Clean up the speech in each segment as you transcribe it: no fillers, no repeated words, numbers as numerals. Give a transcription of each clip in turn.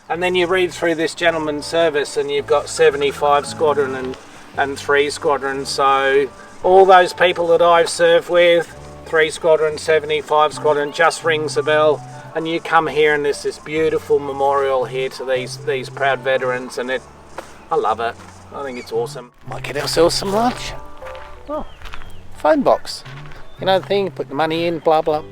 And then you read through this gentleman's service and you've got 75 Squadron and 3 Squadron. So all those people that I've served with, 3 Squadron, 75 Squadron, just rings a bell. And you come here and there's this beautiful memorial here to these proud veterans, and I love it. I think it's awesome. Might get ourselves some lunch. Oh, phone box. You know the thing, you put the money in, blah blah.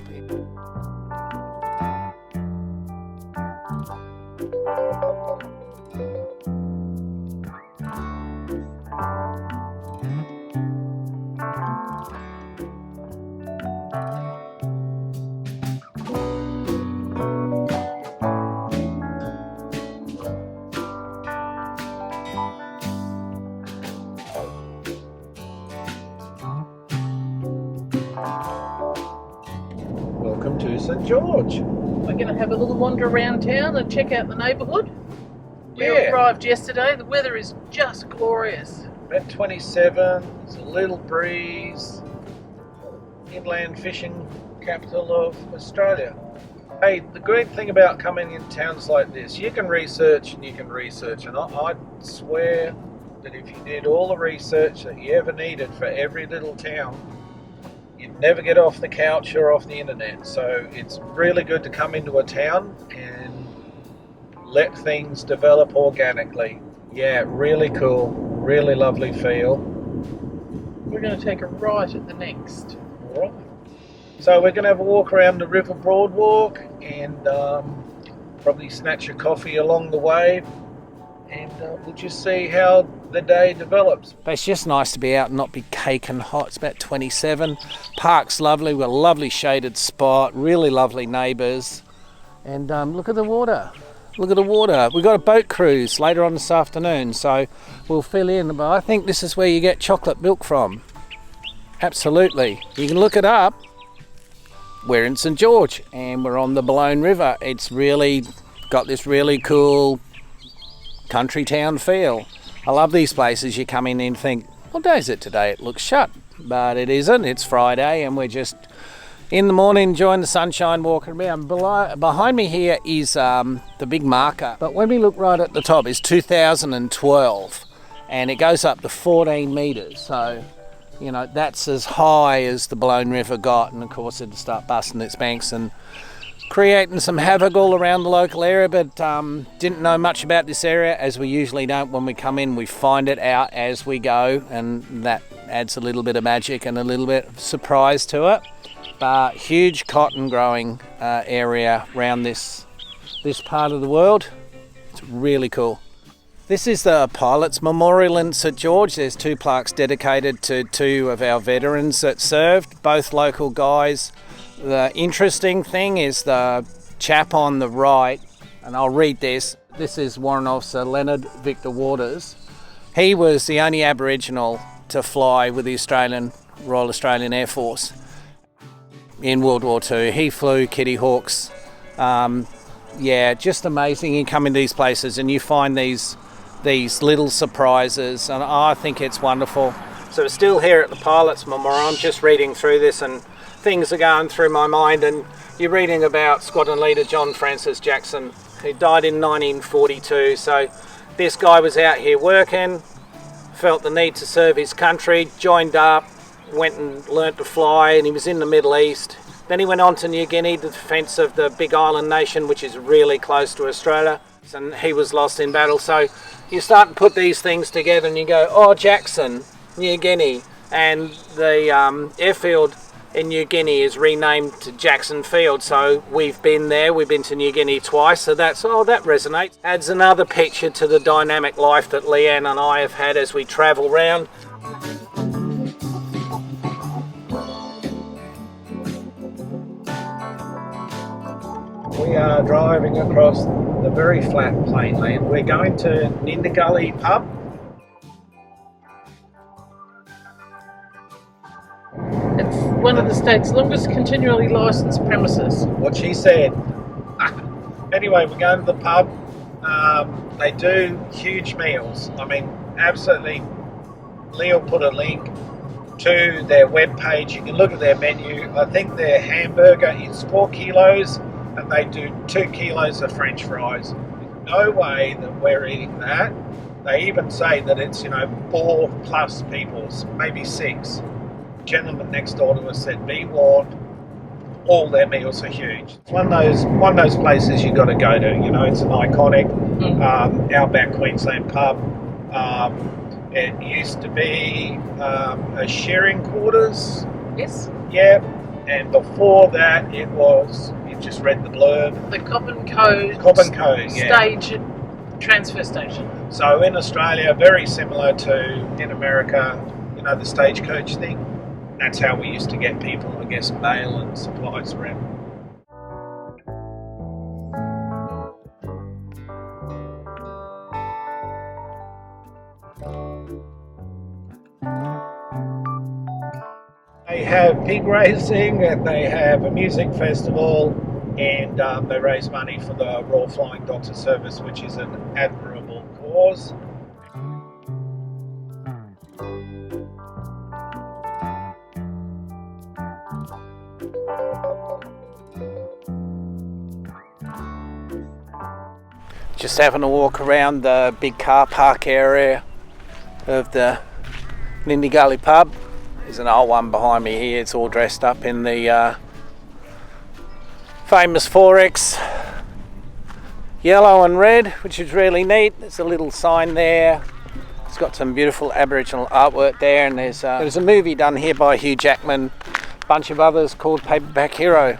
Welcome to St George. We're going to have a little wander around town and check out the neighbourhood. We Yeah. arrived yesterday. The weather is just glorious. About 27, there's a little breeze. Inland fishing capital of Australia. Hey, the great thing about coming in towns like this, you can research and you can research, and I swear that if you did all the research that you ever needed for every little town, you'd never get off the couch or off the internet. So it's really good to come into a town and let things develop organically. Yeah, really cool, really lovely feel. We're going to take a right at the next. All right. So we're going to have a walk around the River Broadwalk and probably snatch a coffee along the way, and we'll just see how the day develops. But it's just nice to be out and not be caking hot. It's about 27. Park's lovely. We've got a lovely shaded spot, really lovely neighbours. And look at the water. Look at the water. We've got a boat cruise later on this afternoon, so we'll fill in. But I think this is where you get chocolate milk from. Absolutely. You can look it up. We're in St George and we're on the Ballon River. It's really got this really cool country town feel. I love these places. You come in and think, what day is it today? It looks shut, but it isn't. It's Friday and we're just in the morning enjoying the sunshine, walking around. Behind me here is the big marker, but when we look right at the top is 2012 and it goes up to 14 metres. So, you know, that's as high as the Ballon River got, and of course it'll start busting its banks and creating some havoc all around the local area, but didn't know much about this area, as we usually don't. When we come in, we find it out as we go, and that adds a little bit of magic and a little bit of surprise to it. But huge cotton growing area around this part of the world. It's really cool. This is the Pilots Memorial in St George. There's 2 plaques dedicated to 2 of our veterans that served, both local guys. The interesting thing is the chap on the right, and I'll read this. This is Warrant Officer Leonard Victor Waters. He was the only Aboriginal to fly with the Royal Australian Air Force in World War II. He flew Kitty Hawks. Yeah, just amazing. You come in these places and you find these little surprises, and I think it's wonderful. So we're still here at the Pilots Memorial. I'm just reading through this and things are going through my mind, and you're reading about Squadron Leader John Francis Jackson, who died in 1942. So this guy was out here working, felt the need to serve his country, joined up, went and learnt to fly, and he was in the Middle East. Then he went on to New Guinea, the defence of the big island nation, which is really close to Australia, and he was lost in battle. So you start to put these things together and you go, oh, Jackson, New Guinea, and the airfield in New Guinea is renamed to Jackson Field. So we've been there, we've been to New Guinea twice, so that resonates. Adds another picture to the dynamic life that Leanne and I have had as we travel around. We are driving across the very flat plainland. We're going to Ninda Gully Pub. It's one of the state's longest continually licensed premises. What she said. Anyway, we're going to the pub. They do huge meals. I mean, absolutely. Leo put a link to their webpage. You can look at their menu. I think their hamburger is 4 kilos. And they do 2 kilos of French fries. no way that we're eating that. They even say that it's, 4+ people, maybe 6. The gentleman next door to us said, be warned, all their meals are huge. It's one of those places you got to go to. It's an iconic Outback Queensland pub. It used to be a sharing quarters. Yes. Yeah. And before that, it was, you just read the blurb, The cobbandco. Cobbandco, yeah. Stage transfer station. So in Australia, very similar to in America, the stagecoach thing. That's how we used to get people, I guess, mail and supplies around. They have pig racing, and they have a music festival, and they raise money for the Royal Flying Doctor Service, which is an admirable cause. Just having a walk around the big car park area of the Ninda Gully Pub. There's an old one behind me here. It's all dressed up in the famous 4X yellow and red, which is really neat. There's a little sign there. It's got some beautiful Aboriginal artwork there, and there's a movie done here by Hugh Jackman, a bunch of others, called Paperback Hero.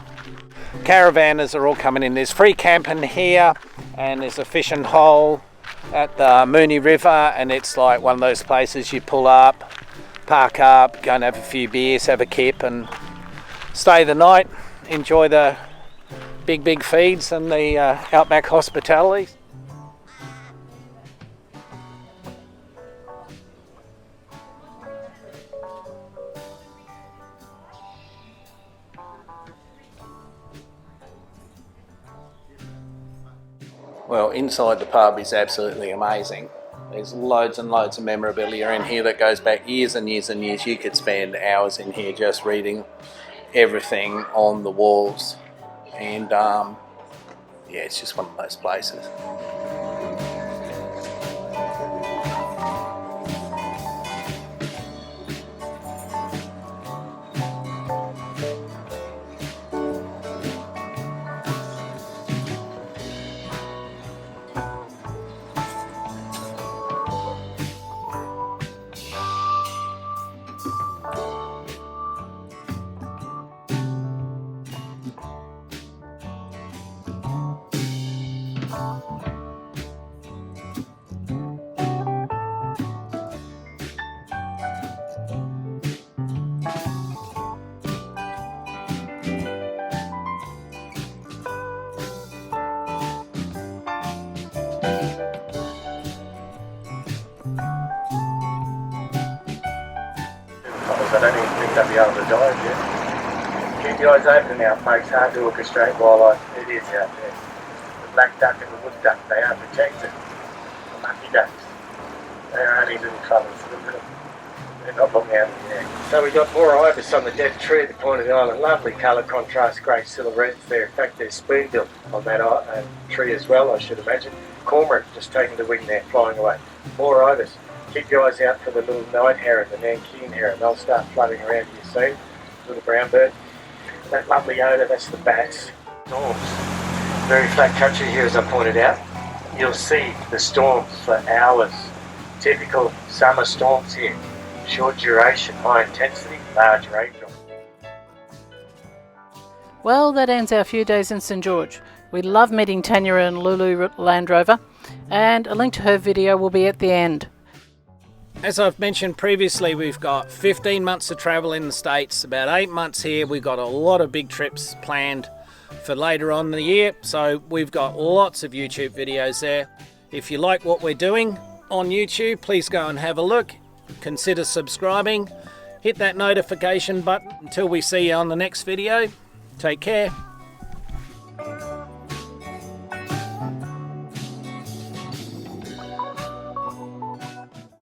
Caravanners are all coming in. There's free camping here, and there's a fishing hole at the Moonee River, and it's like one of those places you pull up, park up, go and have a few beers, have a kip, and stay the night, enjoy the big feeds and the Outback hospitality. Well, inside the pub is absolutely amazing. There's loads and loads of memorabilia in here that goes back years and years and years. You could spend hours in here just reading everything on the walls. And yeah, it's just one of those places. I don't even think they'll be able to dive yet. Keep your eyes open now, folks. Hard to orchestrate wildlife. It is out there. The black duck and the wood duck, they are protected. The lucky ducks, they are only little troubles. They're not long out in the air. So we've got more ibis on the dead tree at the point of the island. Lovely colour contrast, great silhouettes there. In fact, there's spoonbill on that tree as well, I should imagine. Cormorant just taking the wing there, flying away. More ibis. Keep your eyes out for the little night heron, the Nankin heron. They'll start flooding around you soon. Little brown bird. That lovely odour, that's the bats. Storms. Very flat country here, as I pointed out. You'll see the storms for hours. Typical summer storms here. Short duration, high intensity, large rainfall. Well, that ends our few days in St George. We love meeting Tanya and Lulu Land Rover, and a link to her video will be at the end. As I've mentioned previously, we've got 15 months of travel in the States, about 8 months here. We've got a lot of big trips planned for later on in the year, so we've got lots of YouTube videos there. If you like what we're doing on YouTube, please go and have a look. Consider subscribing. Hit that notification button. Until we see you on the next video, take care.